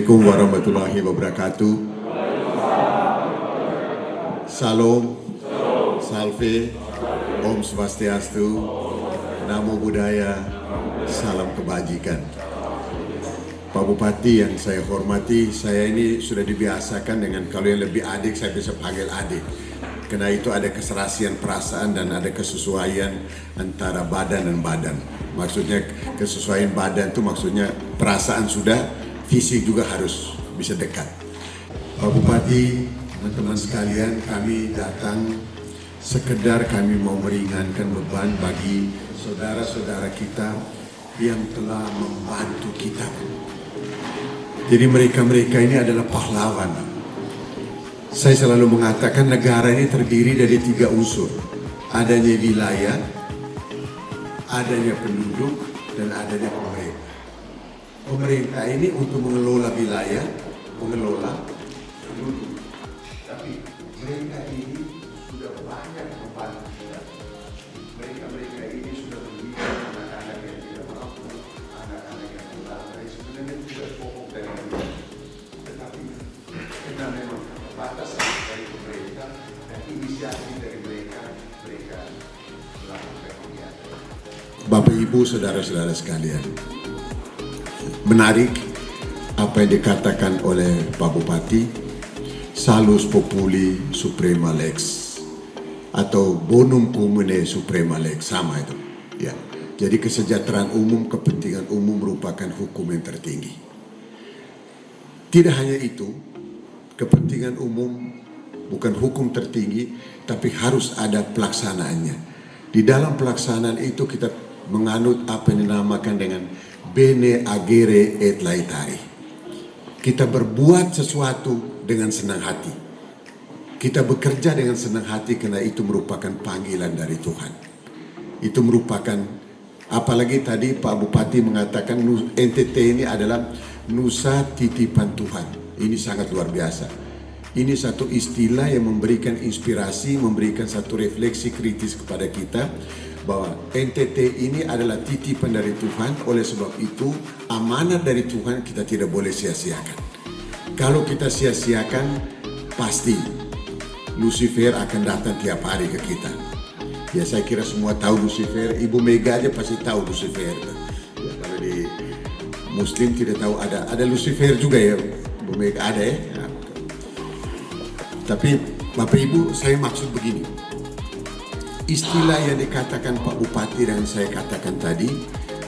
Assalamualaikum warahmatullahi wabarakatuh. Salam, salve, Om Swastiastu, Namo Buddhaya, salam kebajikan. Pak Bupati yang saya hormati, saya ini sudah dibiasakan dengan kalau yang lebih adik saya bisa panggil adik. Karena itu ada keserasian perasaan dan ada kesesuaian antara badan dan badan. Maksudnya kesesuaian badan itu maksudnya perasaan sudah, fisik juga harus bisa dekat. Pak Bupati, teman-teman sekalian, kami datang sekedar kami mau meringankan beban bagi saudara-saudara kita yang telah membantu kita. Jadi mereka-mereka ini adalah pahlawan. Saya selalu mengatakan negara ini terdiri dari 3 unsur. Adanya wilayah, adanya penduduk, dan adanya pemerintah. Pemerintah ini untuk mengelola wilayah, mengelola penduduk. Tapi mereka ini sudah banyak membantu kita. Mereka ini sudah mendidik anak-anak yang tidak mampu, anak-anak yang ulama, yang sebenarnya tidak pokok dari mereka. Tetapi karena memang batasan dari pemerintah dan inisiatif dari mereka melakukan kegiatan. Bapak Ibu, saudara-saudara sekalian, menarik apa yang dikatakan oleh Pak Bupati, salus populi suprema lex atau bonum commune suprema lex, sama itu ya. Jadi kesejahteraan umum, kepentingan umum merupakan hukum yang tertinggi. Tidak hanya itu, kepentingan umum bukan hukum tertinggi, tapi harus ada pelaksanaannya. Di dalam pelaksanaan itu kita menganut apa yang dinamakan dengan bene agere et laetari. Kita berbuat sesuatu dengan senang hati. Kita bekerja dengan senang hati karena itu merupakan panggilan dari Tuhan. Itu merupakan, apalagi tadi Pak Bupati mengatakan NTT ini adalah nusa titipan Tuhan. Ini sangat luar biasa. Ini satu istilah yang memberikan inspirasi, memberikan satu refleksi kritis kepada kita bahwa NTT ini adalah titipan dari Tuhan. Oleh sebab itu amanat dari Tuhan kita tidak boleh sia-siakan. Kalau kita sia-siakan, pasti Lucifer akan datang tiap hari ke kita. Ya, saya kira semua tahu Lucifer. Ibu Mega aja pasti tahu Lucifer. Ya, kalau di Muslim tidak tahu ada Lucifer juga ya. Ibu Mega ada ya. Nah, tapi Bapak Ibu, saya maksud begini. Istilah yang dikatakan Pak Bupati dan saya katakan tadi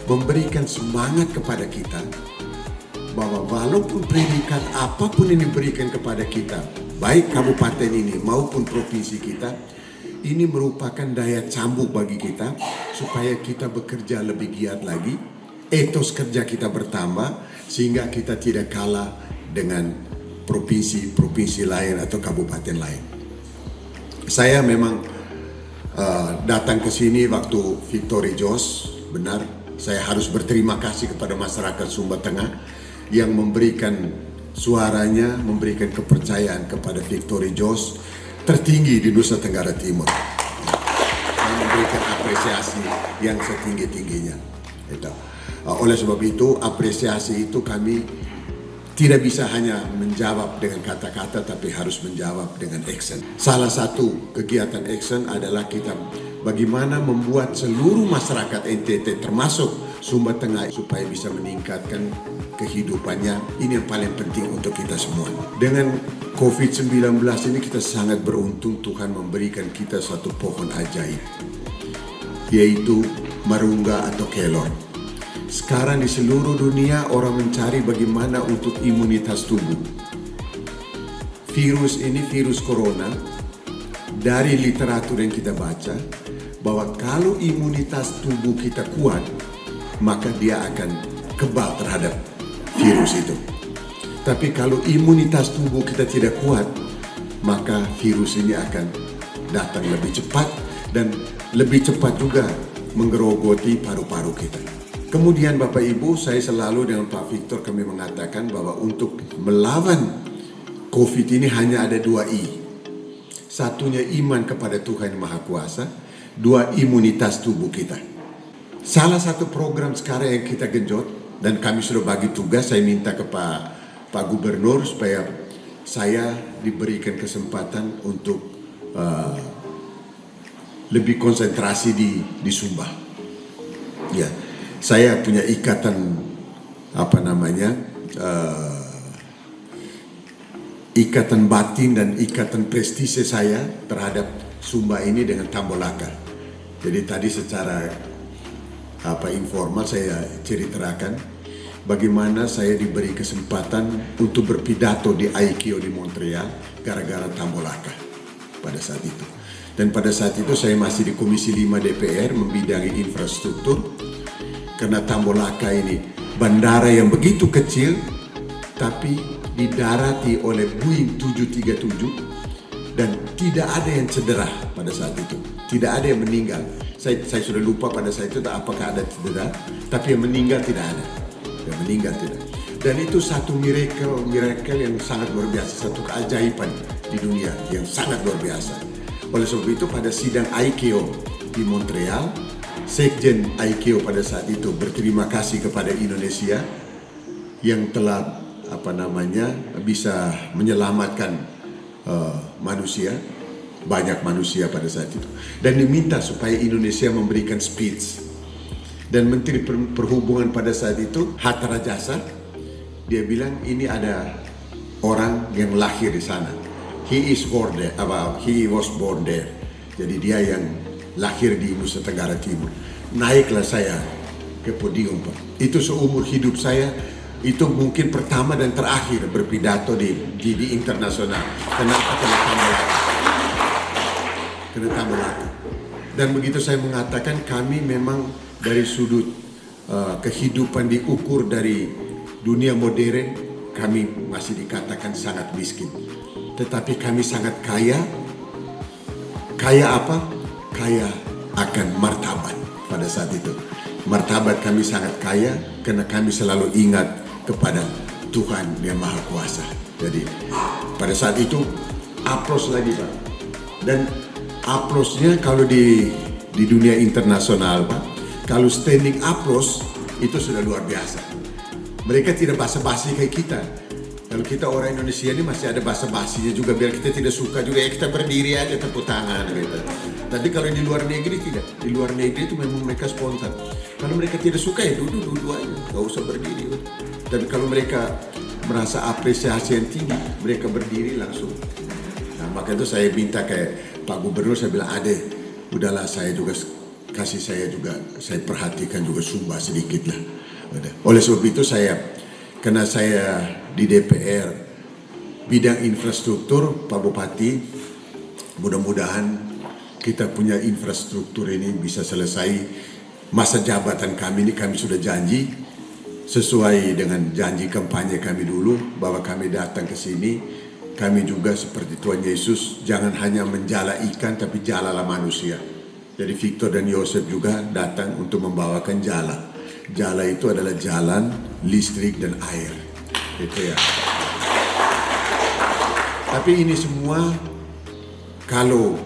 memberikan semangat kepada kita bahwa walaupun predikat apapun yang diberikan kepada kita, baik kabupaten ini maupun provinsi kita, ini merupakan daya cambuk bagi kita supaya kita bekerja lebih giat lagi, etos kerja kita bertambah sehingga kita tidak kalah dengan provinsi-provinsi lain atau kabupaten lain. Saya memang datang ke sini waktu Victory Jos, benar, saya harus berterima kasih kepada masyarakat Sumba Tengah yang memberikan suaranya, memberikan kepercayaan kepada Victory Jos tertinggi di Nusa Tenggara Timur. Saya memberikan apresiasi yang setinggi-tingginya. Oleh sebab itu, apresiasi itu kami tidak bisa hanya menjawab dengan kata-kata, tapi harus menjawab dengan action. Salah satu kegiatan action adalah kita bagaimana membuat seluruh masyarakat NTT termasuk Sumba Tengah supaya bisa meningkatkan kehidupannya. Ini yang paling penting untuk kita semua. Dengan COVID-19 ini kita sangat beruntung Tuhan memberikan kita satu pohon ajaib, yaitu marungga atau kelor. Sekarang di seluruh dunia orang mencari bagaimana untuk imunitas tubuh. Virus ini, virus corona, dari literatur yang kita baca, bahwa kalau imunitas tubuh kita kuat, maka dia akan kebal terhadap virus itu. Tapi kalau imunitas tubuh kita tidak kuat, maka virus ini akan datang lebih cepat dan lebih cepat juga menggerogoti paru-paru kita. Kemudian Bapak Ibu, saya selalu dengan Pak Victor kami mengatakan bahwa untuk melawan COVID ini hanya ada 2 I. Satunya iman kepada Tuhan Yang Maha Kuasa, 2 imunitas tubuh kita. Salah satu program sekarang yang kita genjot dan kami sudah bagi tugas, saya minta ke Pak Pak Gubernur supaya saya diberikan kesempatan untuk lebih konsentrasi di Sumba. Ya, saya punya ikatan ikatan batin dan ikatan prestise saya terhadap Sumba ini dengan Tambolaka. Jadi tadi secara informal saya ceritakan bagaimana saya diberi kesempatan untuk berpidato di IKEO di Montreal gara-gara Tambolaka pada saat itu. Dan pada saat itu saya masih di Komisi 5 DPR membidangi infrastruktur, karena Tambolaka ini bandara yang begitu kecil tapi didarati oleh Boeing 737 dan tidak ada yang cedera pada saat itu, tidak ada yang meninggal. Saya sudah lupa pada saat itu apakah ada cedera, tapi yang meninggal tidak ada. Yang meninggal tidak. Dan itu satu miracle yang sangat luar biasa, satu keajaiban di dunia yang sangat luar biasa. Oleh sebab itu pada sidang IKEO di Montreal, Sekjen IKEO pada saat itu berterima kasih kepada Indonesia yang telah bisa menyelamatkan manusia, banyak manusia pada saat itu, dan diminta supaya Indonesia memberikan speech. Dan Menteri Perhubungan pada saat itu, Hatta Rajasa, dia bilang ini ada orang yang lahir di sana. He was born there. Jadi dia yang lahir di Nusa Tenggara Timur. Naiklah saya ke podium, Pak. Itu seumur hidup saya, itu mungkin pertama dan terakhir berpidato di internasional. Kenapa? Kena Tambolaka. Dan begitu saya mengatakan kami memang dari sudut kehidupan diukur dari dunia modern, kami masih dikatakan sangat miskin. Tetapi kami sangat kaya. Kaya apa? Kaya akan martabat pada saat itu. Martabat kami sangat kaya karena kami selalu ingat kepada Tuhan yang Maha Kuasa. Jadi pada saat itu aplaus lagi, Pak. Dan aplausnya kalau di dunia internasional, Pak, kalau standing aplaus itu sudah luar biasa. Mereka tidak basa-basi kayak kita. Kalau kita orang Indonesia ini masih ada basa-basinya juga, biar kita tidak suka juga ya kita berdiri aja tepuk tangan gitu. Tapi kalau di luar negeri tidak. Di luar negeri itu memang mereka sponsor. Kalau mereka tidak suka ya duduk aja, nggak usah berdiri. Tapi kalau mereka merasa apresiasi yang tinggi, mereka berdiri langsung. Nah, maka itu saya minta kayak Pak Gubernur, saya bilang udahlah saya juga kasih saya perhatikan juga Sumba sedikit lah. Oleh sebab itu karena saya di DPR bidang infrastruktur, Pak Bupati, mudah-mudahan kita punya infrastruktur ini bisa selesai masa jabatan kami ini. Kami sudah janji sesuai dengan janji kampanye kami dulu bahwa kami datang ke sini, kami juga seperti Tuhan Yesus jangan hanya menjala ikan tapi jalalah manusia. Jadi Victor dan Yosef juga datang untuk membawakan jala. Jala itu adalah jalan, listrik, dan air. Itu ya. Tapi ini semua kalau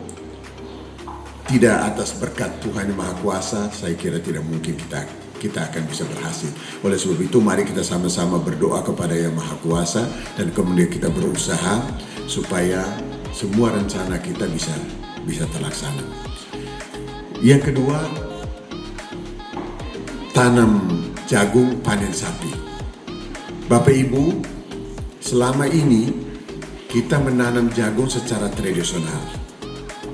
tidak atas berkat Tuhan yang Maha Kuasa, saya kira tidak mungkin kita akan bisa berhasil. Oleh sebab itu mari kita sama-sama berdoa kepada Yang Maha Kuasa dan kemudian kita berusaha supaya semua rencana kita bisa terlaksana. Yang kedua, tanam jagung, panen sapi. Bapak Ibu, selama ini kita menanam jagung secara tradisional.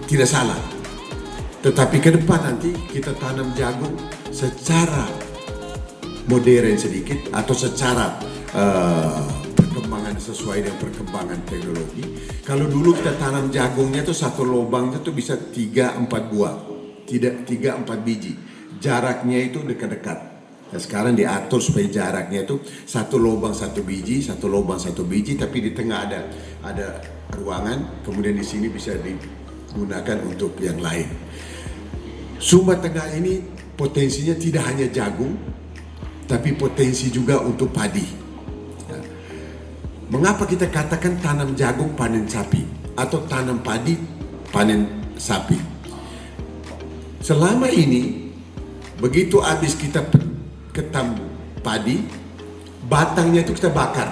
Tidak salah. Tetapi ke depan nanti kita tanam jagung secara modern sedikit atau secara perkembangan sesuai dengan perkembangan teknologi. Kalau dulu kita tanam jagungnya itu satu lubangnya itu bisa 3-4 buah, tidak 3-4 biji. Jaraknya itu dekat-dekat. Nah, sekarang diatur supaya jaraknya itu satu lubang satu biji, satu lubang satu biji, tapi di tengah ada ruangan. Kemudian di sini bisa digunakan untuk yang lain. Sumba Tengah ini potensinya tidak hanya jagung, tapi potensi juga untuk padi. Nah, mengapa kita katakan tanam jagung panen sapi atau tanam padi panen sapi? Selama ini begitu habis kita ketam padi, batangnya itu kita bakar.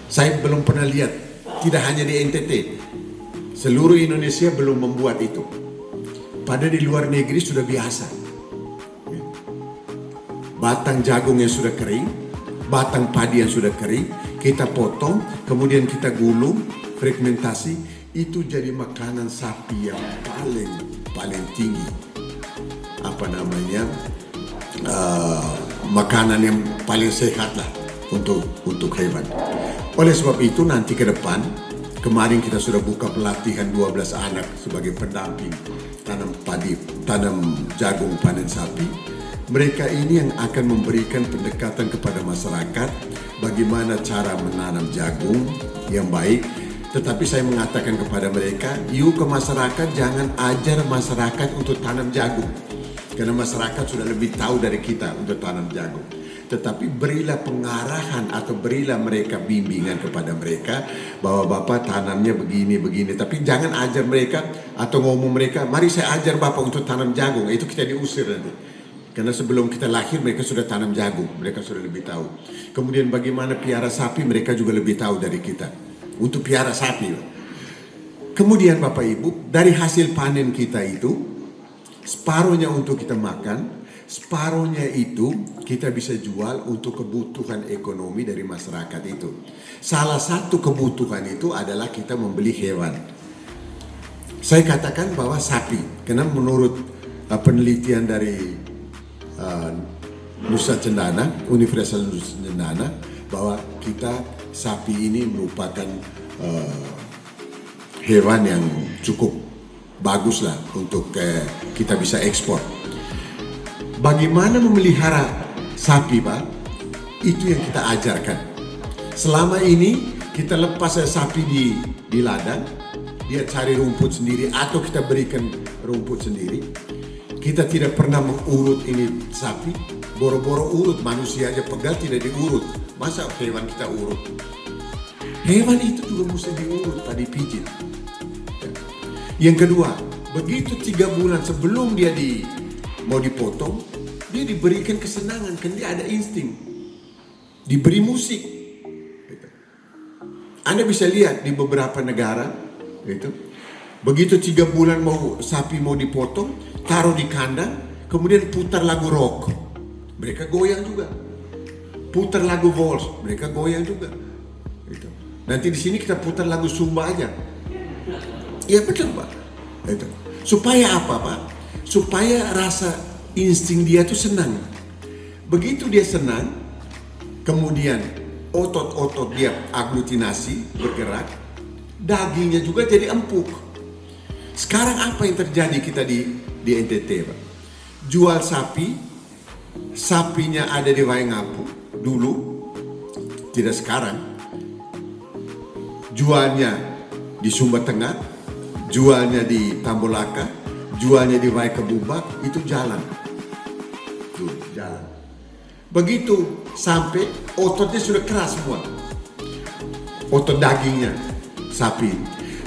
Saya belum pernah lihat, tidak hanya di NTT, seluruh Indonesia belum membuat itu. Padahal di luar negeri sudah biasa. Batang jagung yang sudah kering, batang padi yang sudah kering, kita potong, kemudian kita gulung, fermentasi, itu jadi makanan sapi yang paling tinggi. Makanan yang paling sehat lah untuk hewan. Oleh sebab itu nanti ke depan, kemarin kita sudah buka pelatihan 12 anak sebagai pendamping tanam jagung panen sapi. Mereka ini yang akan memberikan pendekatan kepada masyarakat bagaimana cara menanam jagung yang baik. Tetapi saya mengatakan kepada mereka, yuk ke masyarakat, jangan ajar masyarakat untuk tanam jagung. Karena masyarakat sudah lebih tahu dari kita untuk tanam jagung. Tetapi berilah pengarahan atau berilah mereka bimbingan kepada mereka bahwa Bapak tanamnya begini. Tapi jangan ajar mereka atau ngomong mereka, mari saya ajar Bapak untuk tanam jagung. Itu kita diusir nanti. Karena sebelum kita lahir mereka sudah tanam jagung. Mereka sudah lebih tahu. Kemudian bagaimana piara sapi mereka juga lebih tahu dari kita. Untuk piara sapi. Kemudian Bapak Ibu, dari hasil panen kita itu, separuhnya untuk kita makan, separuhnya itu kita bisa jual untuk kebutuhan ekonomi dari masyarakat itu. Salah satu kebutuhan itu adalah kita membeli hewan. Saya katakan bahwa sapi, karena menurut penelitian dari Nusa Cendana, Universitas Nusa Cendana, bahwa sapi ini merupakan hewan yang cukup bagus lah untuk kita bisa ekspor. Bagaimana memelihara sapi, Pak? Itu yang kita ajarkan. Selama ini kita lepas sapi di ladang, dia cari rumput sendiri atau kita berikan rumput sendiri. Kita tidak pernah mengurut ini sapi, boro-boro urut, manusia aja pegal tidak diurut. Masa hewan kita urut? Hewan itu juga mesti diurut, Pak, dipijit. Yang kedua, begitu 3 bulan sebelum dia mau dipotong, dia diberikan kesenangan, kan dia ada insting. Diberi musik. Anda bisa lihat di beberapa negara, begitu 3 bulan sapi mau dipotong, taruh di kandang, kemudian putar lagu rock, mereka goyang juga. Putar lagu waltz, mereka goyang juga. Nanti di sini kita putar lagu Sumba aja. Iya betul, Pak. Supaya apa, Pak? Supaya rasa insting dia tuh senang. Begitu dia senang, kemudian otot-otot dia aglutinasi, bergerak, dagingnya juga jadi empuk. Sekarang apa yang terjadi kita di NTT, Pak? Jual sapi, sapinya ada di Waingapu dulu, tidak sekarang. Jualnya di Sumba Tengah, jualnya di Tambolaka, jualnya di Waikabubak, itu jalan. Begitu sampai ototnya sudah keras semua. Otot dagingnya sapi.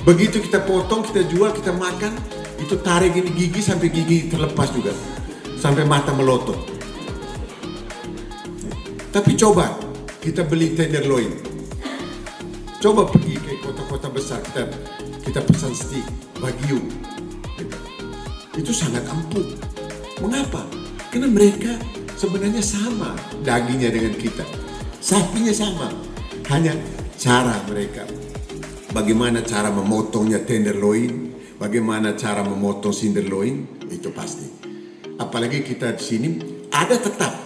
Begitu kita potong, kita jual, kita makan, itu tarik ini gigi sampai gigi terlepas juga. Sampai mata melotot. Tapi coba kita beli tenderloin. Coba pergi ke kota-kota besar, kita pesan steak, wagyu. Itu sangat empuk. Mengapa? Karena mereka sebenarnya sama dagingnya dengan kita. Sapinya sama. Hanya cara mereka. Bagaimana cara memotongnya tenderloin, bagaimana cara memotong tenderloin, itu pasti. Apalagi kita di sini ada tetap.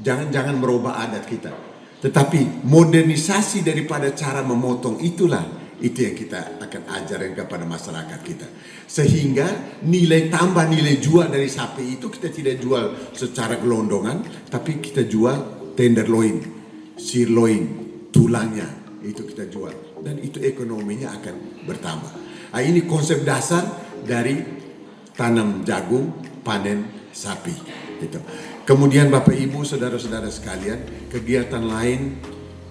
Jangan merubah adat kita. Tetapi modernisasi daripada cara memotong itulah itu yang kita akan ajarkan kepada masyarakat kita. Sehingga nilai tambah, nilai jual dari sapi itu kita tidak jual secara gelondongan, tapi kita jual tenderloin, sirloin, tulangnya, itu kita jual. Dan itu ekonominya akan bertambah. Nah, ini konsep dasar dari tanam jagung, panen sapi. Gitu. Kemudian Bapak Ibu, saudara-saudara sekalian, kegiatan lain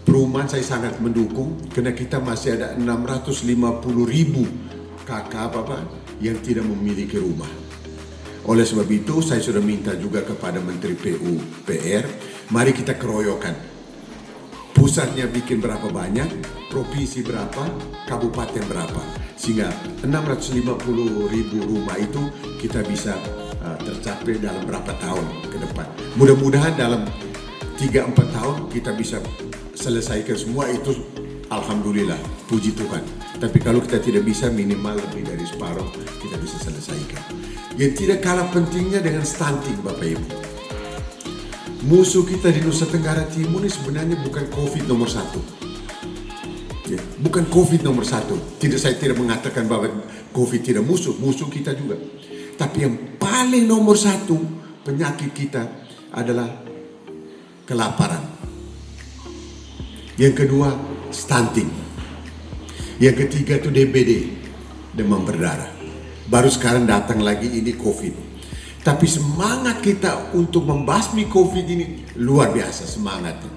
perumahan saya sangat mendukung karena kita masih ada 650.000 kakak Bapak yang tidak memiliki rumah. Oleh sebab itu saya sudah minta juga kepada Menteri PUPR, mari kita keroyokan. Pusatnya bikin berapa banyak, provinsi berapa, kabupaten berapa. Sehingga 650.000 rumah itu kita bisa tercapai dalam berapa tahun ke depan. Mudah-mudahan dalam 3-4 tahun kita bisa selesaikan semua itu, alhamdulillah, puji Tuhan. Tapi kalau kita tidak bisa, minimal lebih dari separuh kita bisa selesaikan. Yang tidak kalah pentingnya dengan stunting, Bapak Ibu. Musuh kita di Nusa Tenggara Timur ini sebenarnya bukan COVID nomor 1. Ya, bukan COVID nomor 1. Saya tidak mengatakan bahwa COVID tidak musuh kita juga. Tapi yang paling nomor 1 penyakit kita adalah kelaparan. Yang kedua, stunting. Yang ketiga itu DBD, demam berdarah. Baru sekarang datang lagi ini COVID. Tapi semangat kita untuk membasmi COVID ini luar biasa semangatnya.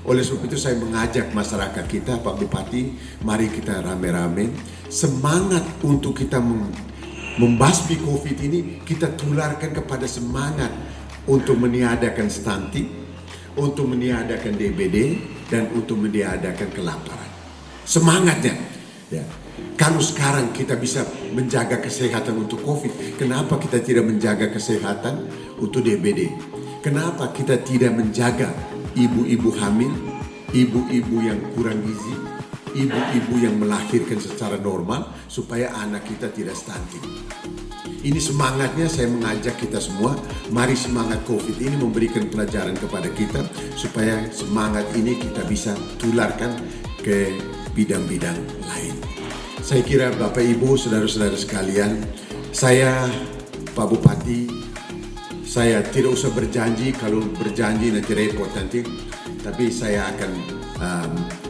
Oleh sebab itu saya mengajak masyarakat kita, Pak Bupati, mari kita rame-rame semangat untuk kita membasmi COVID ini, kita tularkan kepada semangat untuk meniadakan stunting, untuk meniadakan DBD, dan untuk meniadakan kelaparan. Semangatnya, ya. Kalau sekarang kita bisa menjaga kesehatan untuk COVID, kenapa kita tidak menjaga kesehatan untuk DBD? Kenapa kita tidak menjaga ibu-ibu hamil, ibu-ibu yang kurang gizi, ibu-ibu yang melahirkan secara normal, supaya anak kita tidak stunting? Ini semangatnya saya mengajak kita semua, mari semangat COVID ini memberikan pelajaran kepada kita, supaya semangat ini kita bisa tularkan ke bidang-bidang lain. Saya kira Bapak Ibu, saudara-saudara sekalian, saya Pak Bupati, saya tidak usah berjanji, kalau berjanji nanti repot nanti, tapi saya akan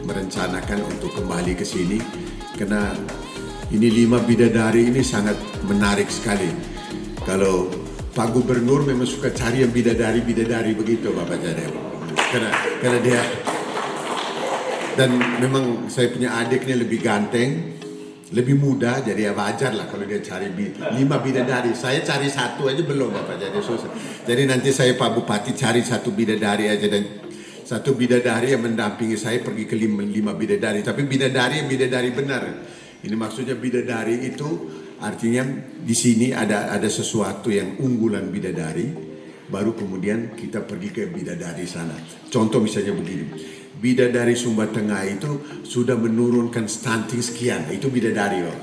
merencanakan untuk kembali ke sini, karena ini 5 bidadari ini sangat menarik sekali. Kalau Pak Gubernur memang suka cari yang bidadari begitu Bapak Jadem, karena dia, dan memang saya punya adiknya lebih ganteng, lebih muda, jadi ya wajar lah kalau dia cari 5 bidadari. Saya cari 1 aja belum Bapak, jadi susah. Jadi nanti saya Pak Bupati cari 1 bidadari aja, dan 1 bidadari yang mendampingi saya pergi ke 5 bidadari. Tapi bidadari yang bidadari benar. Ini maksudnya bidadari itu artinya di sini ada sesuatu yang unggulan bidadari, baru kemudian kita pergi ke bidadari sana. Contoh misalnya begini. Bidadari Sumba Tengah itu sudah menurunkan stunting sekian, itu bidadari loh.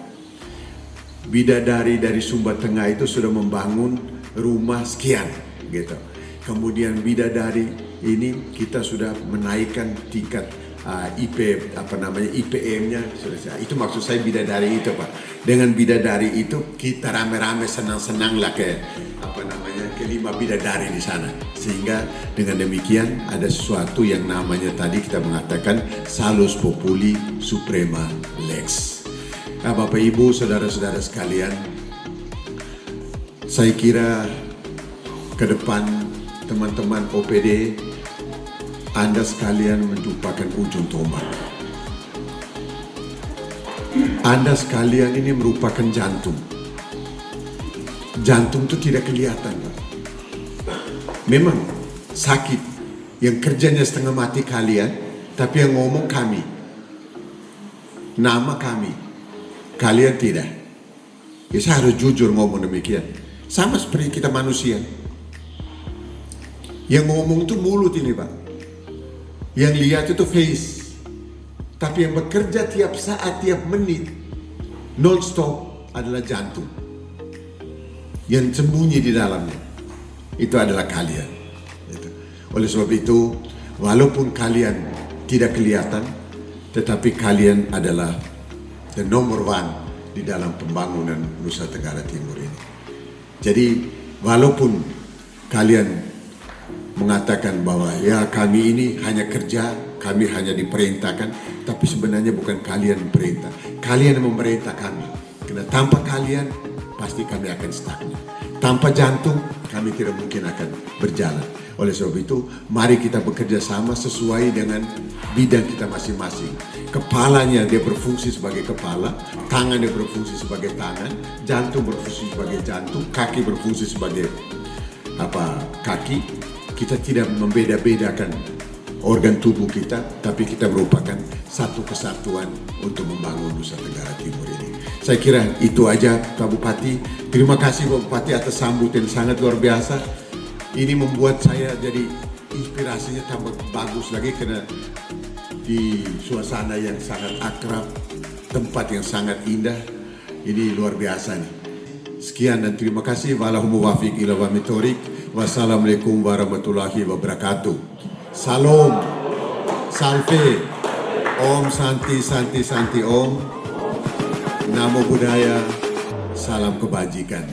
Bidadari dari Sumba Tengah itu sudah membangun rumah sekian gitu. Kemudian bidadari ini kita sudah menaikkan tingkat IPM-nya sudah. Itu maksud saya bidadari itu Pak. Dengan bidadari itu kita rame-rame senang-senang lah ke ke 5 bidadari di sana. Sehingga dengan demikian ada sesuatu yang namanya tadi kita mengatakan Salus Populi Suprema Lex. Nah, Bapak Ibu, saudara-saudara sekalian, saya kira ke depan teman-teman OPD, Anda sekalian merupakan ujung tombak. Anda sekalian ini merupakan jantung. Jantung itu tidak kelihatan, Pak. Memang sakit, yang kerjanya setengah mati kalian, tapi yang ngomong kami, nama kami, kalian tidak. Ya, saya harus jujur ngomong demikian. Sama seperti kita manusia. Yang ngomong itu mulut ini Pak. Yang lihat itu face. Tapi yang bekerja tiap saat, tiap menit, non-stop adalah jantung. Yang sembunyi di dalamnya itu adalah kalian. Oleh sebab itu, walaupun kalian tidak kelihatan, tetapi kalian adalah the number 1 di dalam pembangunan Nusa Tenggara Timur ini. Jadi walaupun kalian mengatakan bahwa ya kami ini hanya kerja, kami hanya diperintahkan, tapi sebenarnya bukan kalian perintah, kalian yang memerintah kami. Karena tanpa kalian pasti kami akan stagnan. Tanpa jantung kami tidak mungkin akan berjalan. Oleh sebab itu, mari kita bekerja sama sesuai dengan bidang kita masing-masing. Kepalanya dia berfungsi sebagai kepala, tangan dia berfungsi sebagai tangan, jantung berfungsi sebagai jantung, kaki berfungsi sebagai kaki. Kita tidak membeda-bedakan organ tubuh kita, tapi kita merupakan satu kesatuan untuk membangun Nusa Tenggara Timur ini. Saya kira itu aja Pak Bupati. Terima kasih Pak Bupati atas sambutan sangat luar biasa. Ini membuat saya jadi inspirasinya tambah bagus lagi karena di suasana yang sangat akrab, tempat yang sangat indah. Ini luar biasa nih. Sekian dan terima kasih. Wallahu muwaffiq ila aqwamit thoriq. Wassalamualaikum warahmatullahi wabarakatuh. Salam, salve, Om Santi Santi Santi Om, Namo Buddhaya, salam kebajikan.